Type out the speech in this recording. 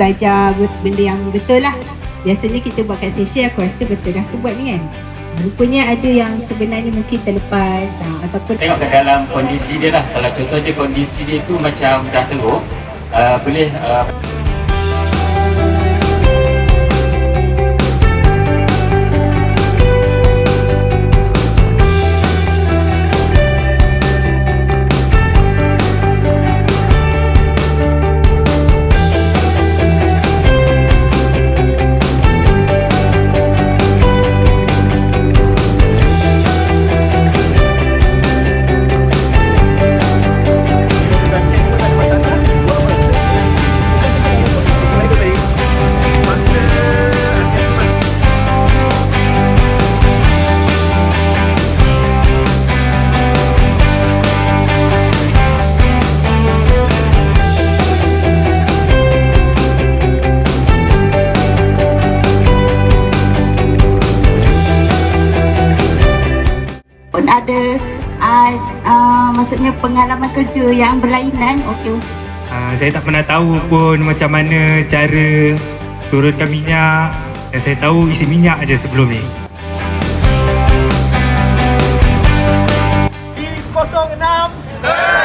belajar benda yang betul lah. Biasanya kita buat kat session, aku rasa betul dah aku buat ni kan. Rupanya ada yang sebenarnya mungkin terlepas ataupun tengok kat dalam kondisi dia lah. Kalau contoh dia kondisi dia tu macam dah teruk, boleh pun ada maksudnya pengalaman kerja yang berlainan. Okey. Saya tak pernah tahu pun macam mana cara turunkan minyak, dan saya tahu isi minyak ada sebelum ni. Di 06